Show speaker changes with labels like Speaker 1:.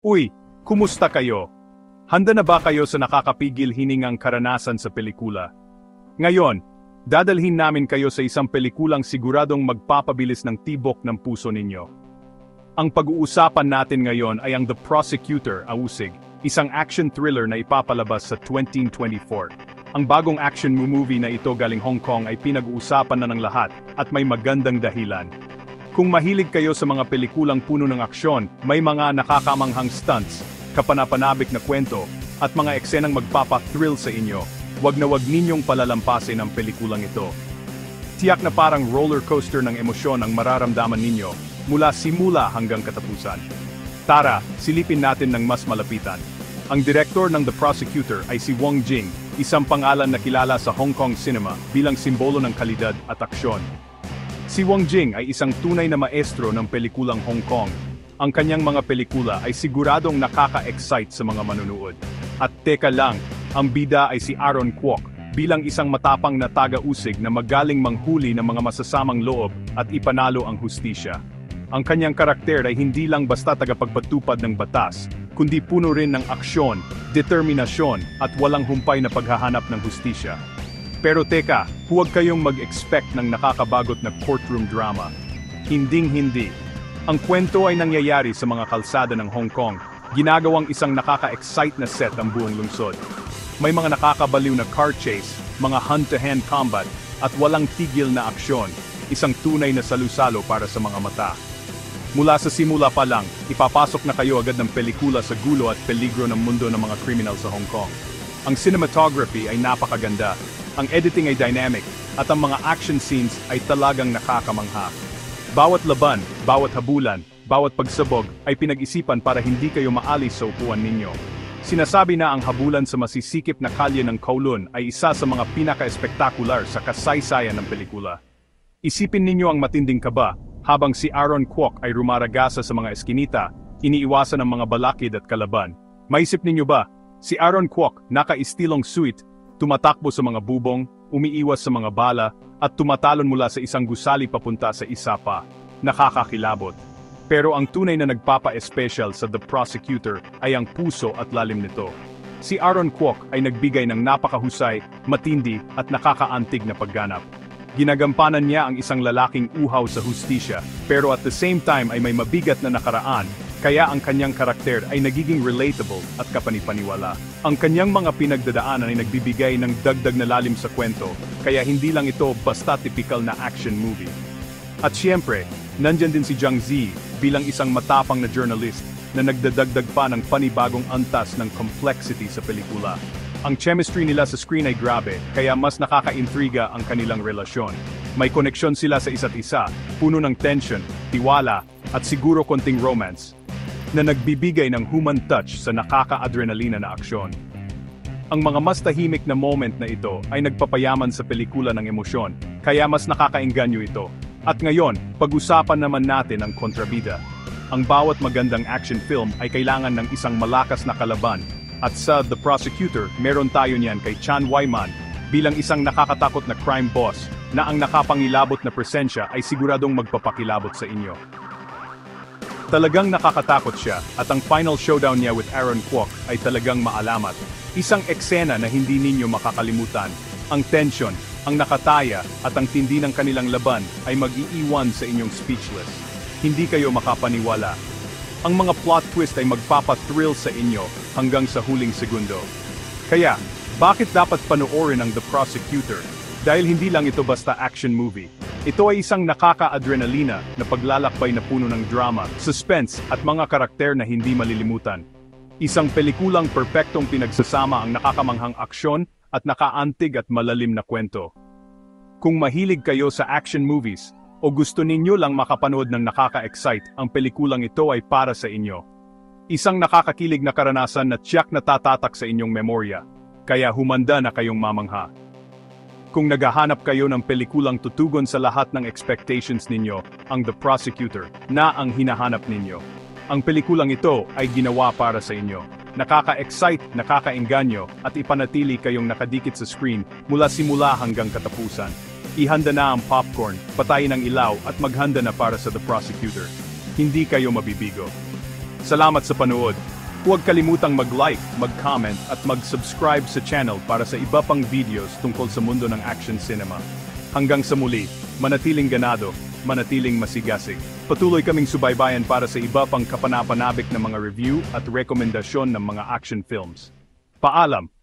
Speaker 1: Uy, kumusta kayo? Handa na ba kayo sa nakakapigil hiningang karanasan sa pelikula? Ngayon, dadalhin namin kayo sa isang pelikulang siguradong magpapabilis ng tibok ng puso ninyo. Ang pag-uusapan natin ngayon ay ang The Prosecutor, Ausig, isang action thriller na ipapalabas sa 2024. Ang bagong action movie na ito galing Hong Kong ay pinag-uusapan na ng lahat at may magandang dahilan. Kung mahilig kayo sa mga pelikulang puno ng aksyon, may mga nakakamanghang stunts, kapanapanabik na kwento, at mga eksenang magpapa-thrill sa inyo, wag na wag ninyong palalampasin ang pelikulang ito. Tiyak na parang roller coaster ng emosyon ang mararamdaman ninyo, mula simula hanggang katapusan. Tara, silipin natin ng mas malapitan. Ang direktor ng The Prosecutor ay si Wong Jing, isang pangalan na kilala sa Hong Kong cinema bilang simbolo ng kalidad at aksyon. Si Wong Jing ay isang tunay na maestro ng pelikulang Hong Kong. Ang kanyang mga pelikula ay siguradong nakaka-excite sa mga manunood. At teka lang, ang bida ay si Aaron Kwok, bilang isang matapang na taga-usig na magaling manghuli ng mga masasamang loob at ipanalo ang hustisya. Ang kanyang karakter ay hindi lang basta tagapagpatupad ng batas, kundi puno rin ng aksyon, determinasyon at walang humpay na paghahanap ng hustisya. Pero teka, huwag kayong mag-expect ng nakakabagot na courtroom drama. Hinding-hindi. Ang kwento ay nangyayari sa mga kalsada ng Hong Kong, ginagawang isang nakaka-excite na set ang buong lungsod. May mga nakakabaliw na car chase, mga hand-to-hand combat, at walang tigil na aksyon, isang tunay na salusalo para sa mga mata. Mula sa simula pa lang, ipapasok na kayo agad ng pelikula sa gulo at peligro ng mundo ng mga kriminal sa Hong Kong. Ang cinematography ay napakaganda, ang editing ay dynamic, at ang mga action scenes ay talagang nakakamangha. Bawat laban, bawat habulan, bawat pagsabog ay pinag-isipan para hindi kayo maalis sa upuan ninyo. Sinasabi na ang habulan sa masisikip na kalye ng Kowloon ay isa sa mga pinaka-espektakular sa kasaysayan ng pelikula. Isipin ninyo ang matinding kaba, habang si Aaron Kwok ay rumaragasa sa mga eskinita, iniiwasan ng mga balakid at kalaban. Maisip ninyo ba, si Aaron Kwok, naka-istilong suit, tumatakbo sa mga bubong, umiiwas sa mga bala, at tumatalon mula sa isang gusali papunta sa isa pa. Nakakakilabot. Pero ang tunay na nagpapa-espesyal sa The Prosecutor ay ang puso at lalim nito. Si Aaron Kwok ay nagbigay ng napakahusay, matindi, at nakakaantig na pagganap. Ginagampanan niya ang isang lalaking uhaw sa hustisya, pero at the same time ay may mabigat na nakaraan, kaya ang kanyang karakter ay nagiging relatable at kapanipaniwala. Ang kanyang mga pinagdadaanan ay nagbibigay ng dagdag na lalim sa kwento, kaya hindi lang ito basta typical na action movie. At siyempre, nandyan din si Zhang Zi bilang isang matapang na journalist na nagdadagdag pa ng panibagong antas ng complexity sa pelikula. Ang chemistry nila sa screen ay grabe, kaya mas nakaka-intriga ang kanilang relasyon. May koneksyon sila sa isa't isa, puno ng tension, tiwala, at siguro konting romance, na nagbibigay ng human touch sa nakaka-adrenalina na aksyon. Ang mga mas tahimik na moment na ito ay nagpapayaman sa pelikula ng emosyon, kaya mas nakakaengganyo ito. At ngayon, pag-usapan naman natin ang kontrabida. Ang bawat magandang action film ay kailangan ng isang malakas na kalaban, at sa The Prosecutor, meron tayo niyan kay Chan Wai-man, bilang isang nakakatakot na crime boss, na ang nakapangilabot na presensya ay siguradong magpapakilabot sa inyo. Talagang nakakatakot siya, at ang final showdown niya with Aaron Kwok ay talagang maalamat. Isang eksena na hindi ninyo makakalimutan. Ang tension, ang nakataya, at ang tindi ng kanilang laban ay mag-iiwan sa inyong speechless. Hindi kayo makapaniwala. Ang mga plot twist ay magpapa-thrill sa inyo hanggang sa huling segundo. Kaya, bakit dapat panoorin ang The Prosecutor? Dahil hindi lang ito basta action movie. Ito ay isang nakaka-adrenalina na paglalakbay na puno ng drama, suspense, at mga karakter na hindi malilimutan. Isang pelikulang perpektong pinagsasama ang nakakamanghang aksyon at nakaantig at malalim na kwento. Kung mahilig kayo sa action movies, o gusto ninyo lang makapanood ng nakaka-excite, ang pelikulang ito ay para sa inyo. Isang nakakakilig na karanasan na tiyak na tatatak sa inyong memorya, kaya humanda na kayong mamangha. Kung naghahanap kayo ng pelikulang tutugon sa lahat ng expectations ninyo, ang The Prosecutor na ang hinahanap ninyo. Ang pelikulang ito ay ginawa para sa inyo. Nakaka-excite, nakakaengganyo, at ipanatili kayong nakadikit sa screen mula simula hanggang katapusan. Ihanda na ang popcorn, patayin ang ilaw at maghanda na para sa The Prosecutor. Hindi kayo mabibigo. Salamat sa panood. Huwag kalimutang mag-like, mag-comment at mag-subscribe sa channel para sa iba pang videos tungkol sa mundo ng action cinema. Hanggang sa muli, manatiling ganado, manatiling masigasig. Patuloy kaming subaybayan para sa iba pang kapanapanabik na mga review at rekomendasyon ng mga action films. Paalam!